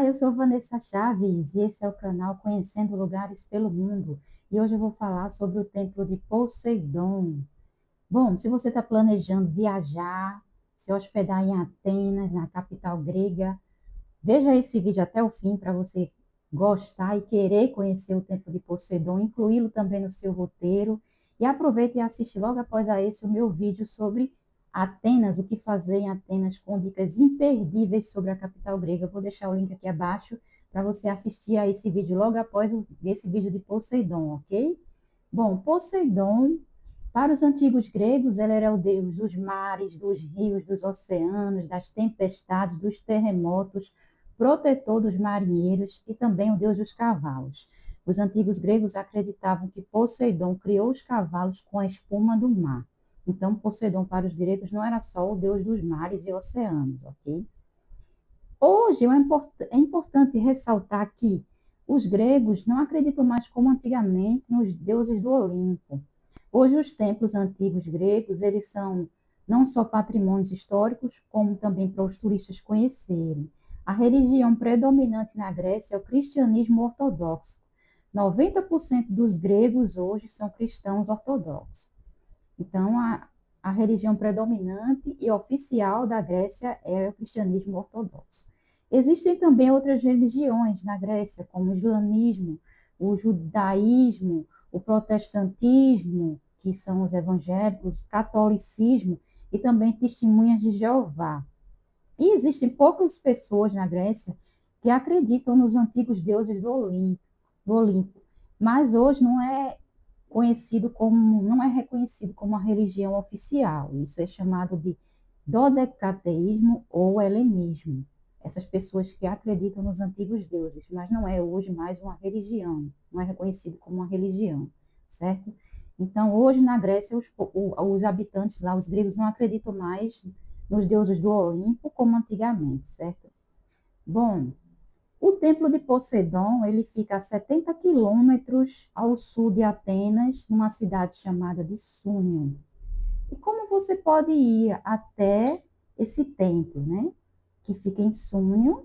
Olá, eu sou Vanessa Chaves e esse é o canal Conhecendo Lugares pelo Mundo. E hoje eu vou falar sobre o Templo de Poseidon. Bom, se você está planejando viajar, se hospedar em Atenas, na capital grega, veja esse vídeo até o fim para você gostar e querer conhecer o Templo de Poseidon, incluí-lo também no seu roteiro. E aproveite e assiste logo após a esse o meu vídeo sobre Atenas, o que fazer em Atenas, com dicas imperdíveis sobre a capital grega. Eu vou deixar o link aqui abaixo para você assistir a esse vídeo logo após esse vídeo de Poseidon, ok? Bom, Poseidon, para os antigos gregos, ele era o deus dos mares, dos rios, dos oceanos, das tempestades, dos terremotos, protetor dos marinheiros e também o deus dos cavalos. Os antigos gregos acreditavam que Poseidon criou os cavalos com a espuma do mar. Então, Poseidon para os gregos não era só o deus dos mares e oceanos, ok? Hoje é importante ressaltar que os gregos não acreditam mais como antigamente nos deuses do Olimpo. Hoje os templos antigos gregos, eles são não só patrimônios históricos, como também para os turistas conhecerem. A religião predominante na Grécia é o cristianismo ortodoxo. 90% dos gregos hoje são cristãos ortodoxos. Então, a religião predominante e oficial da Grécia é o cristianismo ortodoxo. Existem também outras religiões na Grécia, como o islamismo, o judaísmo, o protestantismo, que são os evangélicos, o catolicismo e também testemunhas de Jeová. E existem poucas pessoas na Grécia que acreditam nos antigos deuses do Olimpo, mas hoje não é reconhecido como uma religião oficial. Isso é chamado de dodecateísmo ou helenismo. Essas pessoas que acreditam nos antigos deuses, mas não é hoje mais uma religião, não é reconhecido como uma religião, certo? Então, hoje na Grécia, os habitantes lá, os gregos, não acreditam mais nos deuses do Olimpo como antigamente, certo? Bom, o Templo de Poseidon, ele fica a 70 quilômetros ao sul de Atenas, numa cidade chamada de Súnion. E como você pode ir até esse templo, né? Que fica em Súnion,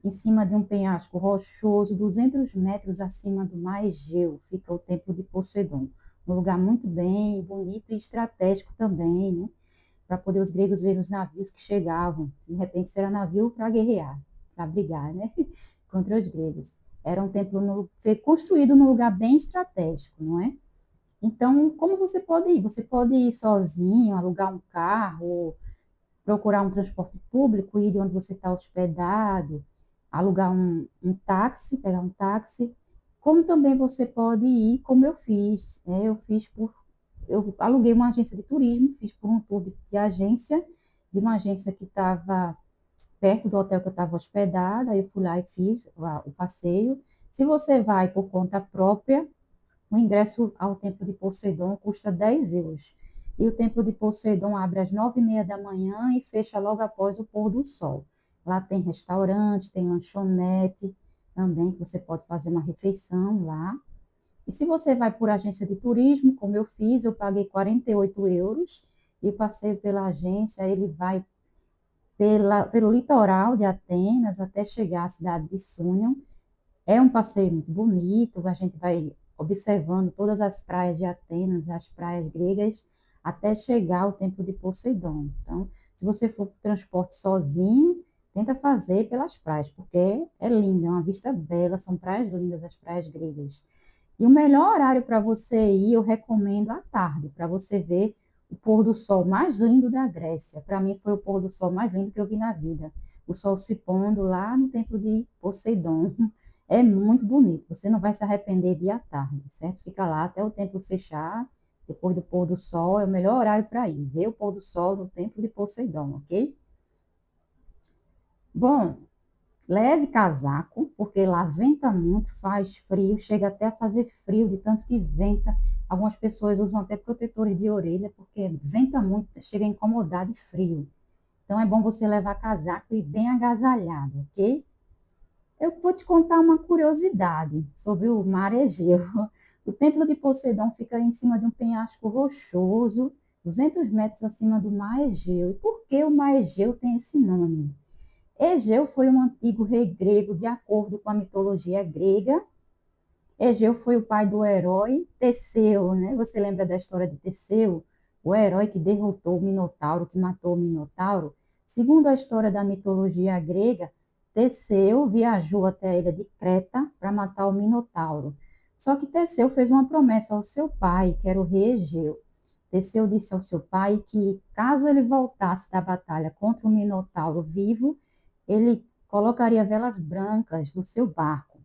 em cima de um penhasco rochoso, 200 metros acima do mar Egeu, fica o Templo de Poseidon. Um lugar muito bem, bonito e estratégico também, né? Para poder os gregos verem os navios que chegavam. De repente, será navio para guerrear, para brigar, né? Contra os gregos. Era um templo foi construído num lugar bem estratégico, não é? Então, como você pode ir? Você pode ir sozinho, alugar um carro, procurar um transporte público, ir de onde você está hospedado, alugar um táxi, pegar um táxi. Como também você pode ir, como eu fiz, né? Eu aluguei uma agência de turismo, fiz por um tour de agência, de uma agência que estava perto do hotel que eu estava hospedada, aí eu fui lá e fiz o passeio. Se você vai por conta própria, o ingresso ao Templo de Poseidon custa 10 euros. E o Templo de Poseidon abre às 9h30 da manhã e fecha logo após o pôr do sol. Lá tem restaurante, tem lanchonete também, que você pode fazer uma refeição lá. E se você vai por agência de turismo, como eu fiz, eu paguei 48 euros e o passeio pela agência, ele vai pelo litoral de Atenas até chegar à cidade de Súnion. É um passeio muito bonito, a gente vai observando todas as praias de Atenas, as praias gregas, até chegar ao Templo de Poseidon. Então, se você for para o transporte sozinho, tenta fazer pelas praias, porque é lindo, é uma vista bela, são praias lindas, as praias gregas. E o melhor horário para você ir, eu recomendo à tarde, para você ver o pôr do sol mais lindo da Grécia. Para mim foi o pôr do sol mais lindo que eu vi na vida. O sol se pondo lá no templo de Poseidon. É muito bonito, você não vai se arrepender de ir à tarde, certo? Fica lá até o templo fechar, depois do pôr do sol, é o melhor horário para ir, ver o pôr do sol no templo de Poseidon, ok? Bom, leve casaco, porque lá venta muito, faz frio, chega até a fazer frio de tanto que venta. Algumas pessoas usam até protetores de orelha, porque venta muito, chega a incomodar de frio. Então é bom você levar casaco e bem agasalhado, ok? Eu vou te contar uma curiosidade sobre o mar Egeu. O Templo de Poseidon fica em cima de um penhasco rochoso, 200 metros acima do mar Egeu. E por que o mar Egeu tem esse nome? Egeu foi um antigo rei grego, de acordo com a mitologia grega. Egeu foi o pai do herói Teseu, né? Você lembra da história de Teseu? O herói que derrotou o Minotauro, que matou o Minotauro? Segundo a história da mitologia grega, Teseu viajou até a ilha de Creta para matar o Minotauro. Só que Teseu fez uma promessa ao seu pai, que era o rei Egeu. Teseu disse ao seu pai que, caso ele voltasse da batalha contra o Minotauro vivo, ele colocaria velas brancas no seu barco.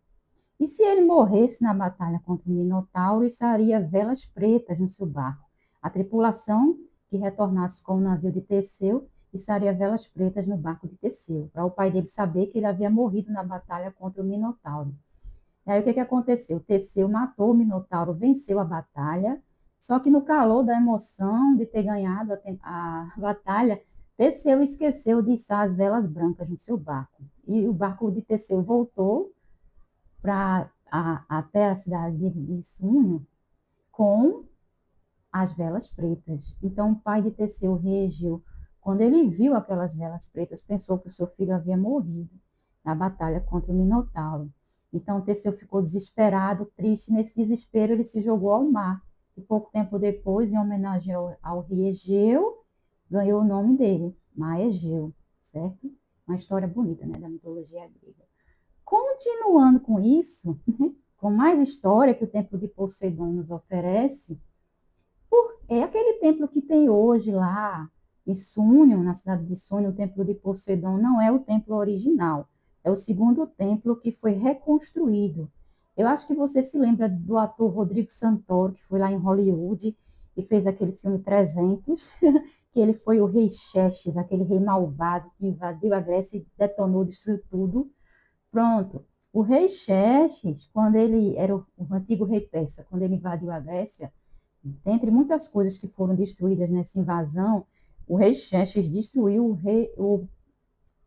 E se ele morresse na batalha contra o Minotauro, içaria velas pretas no seu barco. A tripulação que retornasse com o navio de Teseu içaria velas pretas no barco de Teseu, para o pai dele saber que ele havia morrido na batalha contra o Minotauro. E aí o que aconteceu? Teseu matou o Minotauro, venceu a batalha, só que no calor da emoção de ter ganhado a batalha, Teseu esqueceu de içar as velas brancas no seu barco. E o barco de Teseu voltou até a cidade de Súnio com as velas pretas. Então, o pai de Teseu, rei Egeu, quando ele viu aquelas velas pretas, pensou que o seu filho havia morrido na batalha contra o Minotauro. Então, Teseu ficou desesperado, triste. Nesse desespero, ele se jogou ao mar. E pouco tempo depois, em homenagem ao rei Egeu, ganhou o nome dele, Mar Egeu, certo? Uma história bonita, né, da mitologia grega. Continuando com isso, com mais história que o templo de Poseidon nos oferece, é aquele templo que tem hoje lá em Súnio, na cidade de Súnio, o templo de Poseidon não é o templo original, é o segundo templo que foi reconstruído. Eu acho que você se lembra do ator Rodrigo Santoro, que foi lá em Hollywood e fez aquele filme 300, que ele foi o rei Xerxes, aquele rei malvado que invadiu a Grécia e detonou, destruiu tudo. Pronto. O rei Xerxes, quando ele era o antigo rei persa, quando ele invadiu a Grécia, dentre muitas coisas que foram destruídas nessa invasão, o rei Xerxes destruiu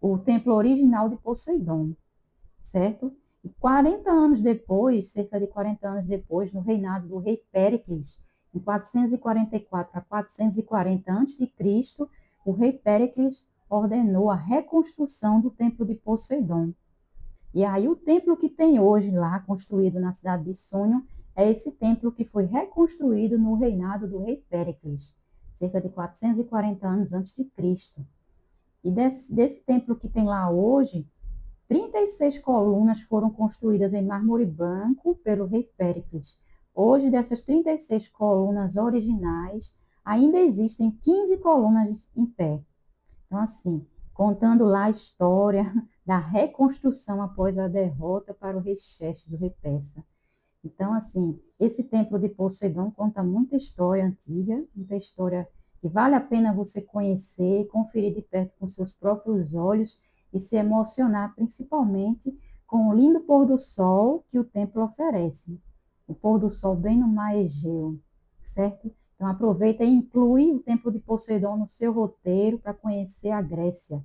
o templo original de Poseidon, certo? E 40 anos depois, cerca de 40 anos depois, no reinado do rei Péricles, em 444 a 440 a.C., o rei Péricles ordenou a reconstrução do templo de Poseidon. E aí o templo que tem hoje lá, construído na cidade de Súnio, é esse templo que foi reconstruído no reinado do rei Péricles, cerca de 440 anos antes de Cristo. E desse templo que tem lá hoje, 36 colunas foram construídas em mármore branco pelo rei Péricles. Hoje, dessas 36 colunas originais, ainda existem 15 colunas em pé. Então, assim, contando lá a história da reconstrução após a derrota para o rei Xerxes, o rei persa. Então, assim, esse templo de Poseidon conta muita história antiga, muita história que vale a pena você conhecer, conferir de perto com seus próprios olhos e se emocionar, principalmente com o lindo pôr do sol que o templo oferece. O pôr do sol bem no mar Egeu, certo? Então, aproveita e inclui o templo de Poseidon no seu roteiro para conhecer a Grécia,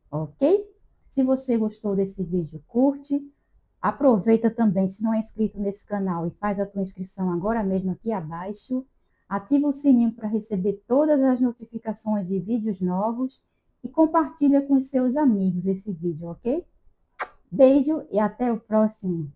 ok? Se você gostou desse vídeo, curte. Aproveita também, se não é inscrito nesse canal, e faz a tua inscrição agora mesmo aqui abaixo. Ativa o sininho para receber todas as notificações de vídeos novos e compartilha com os seus amigos esse vídeo, ok? Beijo e até o próximo.